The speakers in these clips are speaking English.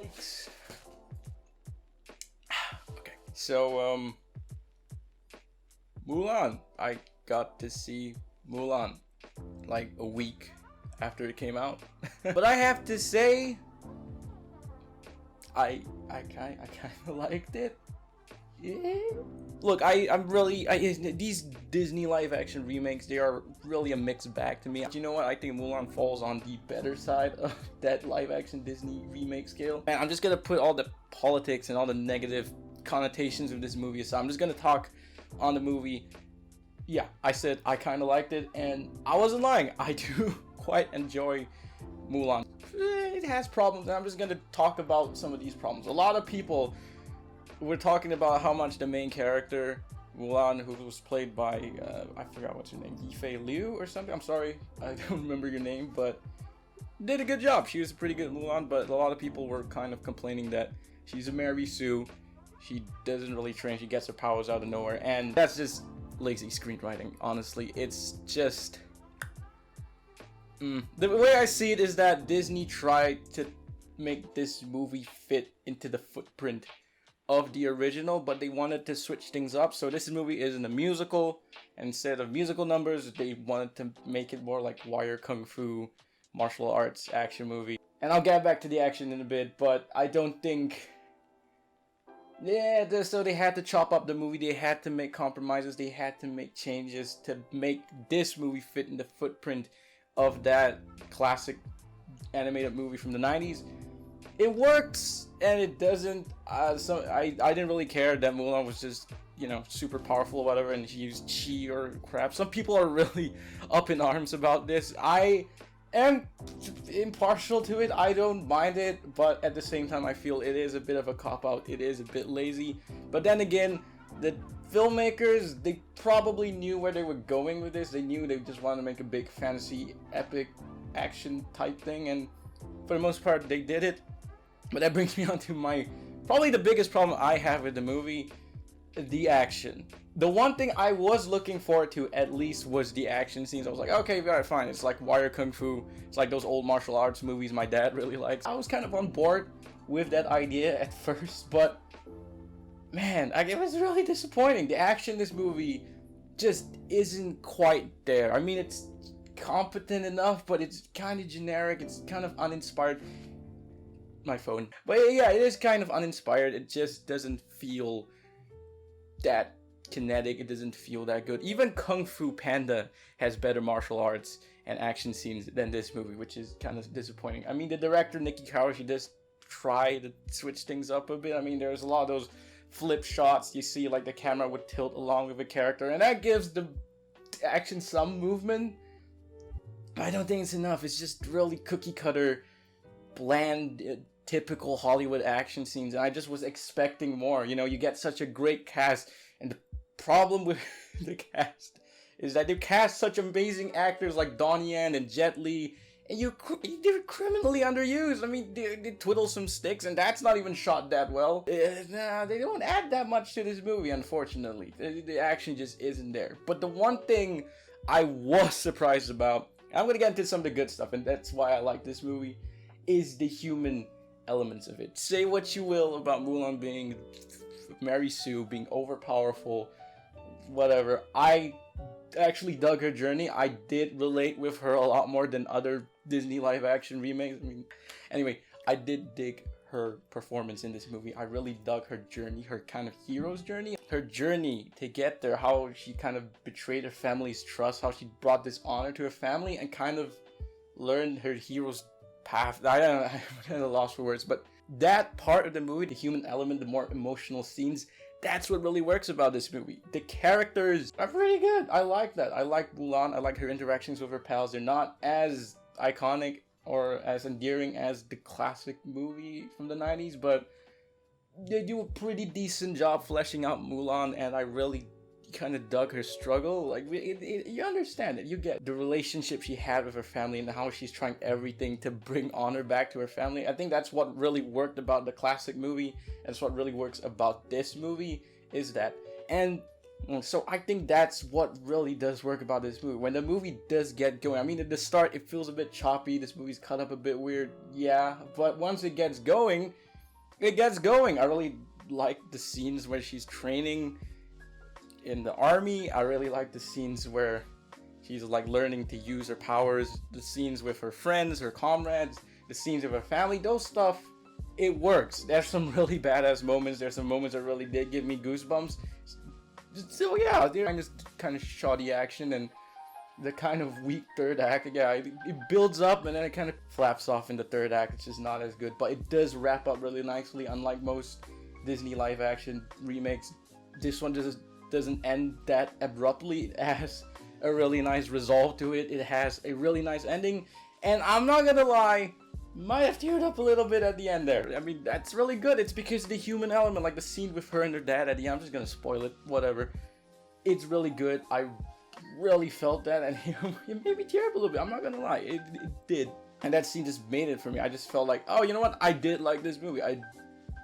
Yikes. Okay, so Mulan. I got to see Mulan like a week after it came out, but I have to say, I kind of liked it. Yeah. Look, these Disney live action remakes, they are really a mixed bag to me. You know what? I think Mulan falls on the better side of that live action Disney remake scale. And I'm just gonna put all the politics and all the negative connotations of this movie aside. I'm just gonna talk on the movie. Yeah, I said I kind of liked it, and I wasn't lying. I do quite enjoy Mulan. It has problems, and I'm just gonna talk about some of these problems. A lot of people were talking about how much the main character, Mulan, who was played by, I forgot what's her name, Yifei Liu or something. I'm sorry, I don't remember your name, but did a good job. She was pretty good Mulan, but a lot of people were kind of complaining that she's a Mary Sue. She doesn't really train. She gets her powers out of nowhere, and that's just lazy screenwriting. Honestly, it's just the way I see it is that Disney tried to make this movie fit into the footprint of the original, but they wanted to switch things up. So this movie isn't a musical. Instead of musical numbers, they wanted to make it more like wire kung fu martial arts action movie. And I'll get back to the action in a bit, but I don't think, so they had to chop up the movie. They had to make compromises. They had to make changes to make this movie fit in the footprint of that classic animated movie from the 90s. It works and it doesn't. I didn't really care that Mulan was just, super powerful or whatever, and she used chi or crap. Some people are really up in arms about this. I am impartial to it. I don't mind it, but at the same time, I feel it is a bit of a cop-out. It is a bit lazy. But then again, the filmmakers, they probably knew where they were going with this. They knew they just wanted to make a big fantasy, epic action type thing, and for the most part, they did it. But that brings me on to probably the biggest problem I have with the movie, the action. The one thing I was looking forward to at least was the action scenes. I was like, okay, alright, fine. It's like wire kung fu. It's like those old martial arts movies my dad really likes. I was kind of on board with that idea at first, but man, it was really disappointing. The action in this movie just isn't quite there. I mean, it's competent enough, but it's kind of generic. It's kind of uninspired. My phone. But yeah, it is kind of uninspired. It just doesn't feel that kinetic. It doesn't feel that good. Even Kung Fu Panda has better martial arts and action scenes than this movie, which is kind of disappointing. I mean, the director, Nikki Kawa, she does try to switch things up a bit. I mean, there's a lot of those flip shots. You see, like, the camera would tilt along with the character, and that gives the action some movement. But I don't think it's enough. It's just really cookie cutter, bland, typical Hollywood action scenes, and I just was expecting more. You get such a great cast, and the problem with the cast is that they cast such amazing actors like Donnie Yen and Jet Li, and they're criminally underused. I mean, they twiddle some sticks, and that's not even shot that well. They don't add that much to this movie, unfortunately. The action just isn't there. But the one thing I was surprised about, and I'm gonna get into some of the good stuff, and that's why I like this movie, is the human elements of it. Say what you will about Mulan being Mary Sue, being overpowerful, whatever. I actually dug her journey. I did relate with her a lot more than other Disney live action remakes. I mean, anyway, I did dig her performance in this movie. I really dug her journey, her kind of hero's journey. Her journey to get there, how she kind of betrayed her family's trust, how she brought this honor to her family and kind of learned her hero's path. I don't know, I'm at a loss for words, but that part of the movie, the human element, the more emotional scenes, that's what really works about this movie. The characters are pretty good. I like that. I like Mulan. I like her interactions with her pals. They're not as iconic or as endearing as the classic movie from the 90s, but they do a pretty decent job fleshing out Mulan, and I really kind of dug her struggle. Like, you understand it. You get the relationship she had with her family and how she's trying everything to bring honor back to her family. I think that's what really worked about the classic movie. That's what really works about this movie, is that. And so I think that's what really does work about this movie. When the movie does get going, I mean, at the start, it feels a bit choppy. This movie's cut up a bit weird, yeah. But once it gets going, it gets going. I really like the scenes where she's training in the army. I really like the scenes where she's like learning to use her powers, the scenes with her friends, her comrades, the scenes with her family. Those stuff, it works. There's some really badass moments. There's some moments that really did give me goosebumps. So yeah, there's kind of shoddy action and the kind of weak third act. Yeah, it builds up and then it kind of flaps off in the third act. It's just not as good, but it does wrap up really nicely. Unlike most Disney live action remakes, this one just doesn't end that abruptly. It has a really nice resolve to it. It has a really nice ending, and I'm not gonna lie, might have teared up a little bit at the end there. I mean, that's really good. It's because of the human element, like the scene with her and her dad at the end. I'm just gonna spoil it, whatever. It's really good. I really felt that, and it made me tear up a little bit. I'm not gonna lie, it did. And that scene just made it for me. I just felt like, oh, you know what? I did like this movie. I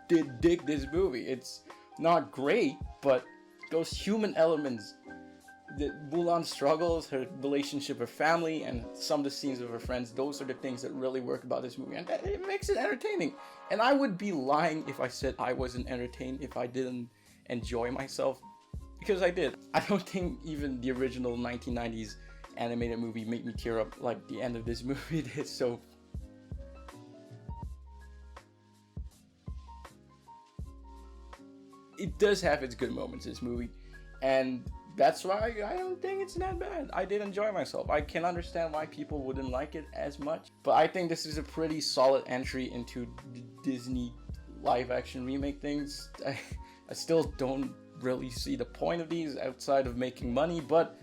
did dig this movie. It's not great, but those human elements, the Mulan struggles, her relationship with her family, and some of the scenes with her friends, those are the things that really work about this movie, and it makes it entertaining. And I would be lying if I said I wasn't entertained, if I didn't enjoy myself, because I did. I don't think even the original 1990s animated movie made me tear up like the end of this movie did. So it does have its good moments, this movie, and that's why I don't think it's that bad. I did enjoy myself. I can understand why people wouldn't like it as much, but I think this is a pretty solid entry into Disney live action remake things. I still don't really see the point of these outside of making money, but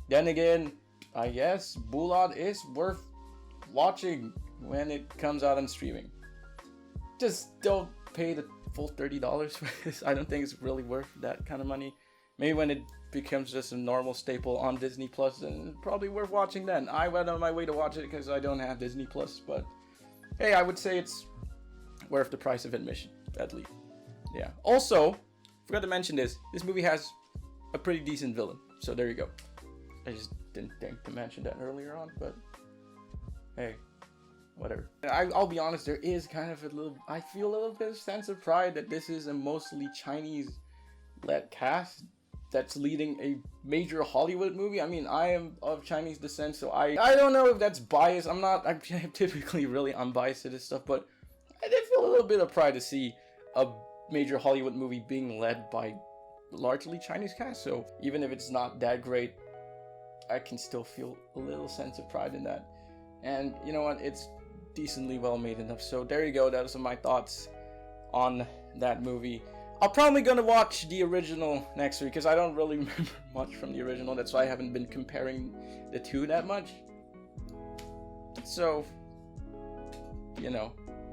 then again, I guess Mulan is worth watching when it comes out on streaming. Just don't pay the full $30 for this. I don't think it's really worth that kind of money. Maybe when it becomes just a normal staple on Disney Plus, then it's probably worth watching then. I went on my way to watch it because I don't have Disney Plus, but hey, I would say it's worth the price of admission, at least. Yeah. Also, forgot to mention this movie has a pretty decent villain, so there you go. I just didn't think to mention that earlier on, but hey, whatever. I'll be honest, there is kind of I feel a little bit of sense of pride that this is a mostly Chinese-led cast that's leading a major Hollywood movie. I mean, I am of Chinese descent, so I don't know if that's biased. I'm typically really unbiased to this stuff, but I did feel a little bit of pride to see a major Hollywood movie being led by largely Chinese cast. So even if it's not that great, I can still feel a little sense of pride in that. And you know what? It's decently well made enough. So there you go. Those are my thoughts on that movie. I'm probably gonna watch the original next week because I don't really remember much from the original. That's why I haven't been comparing the two that much. So, you know,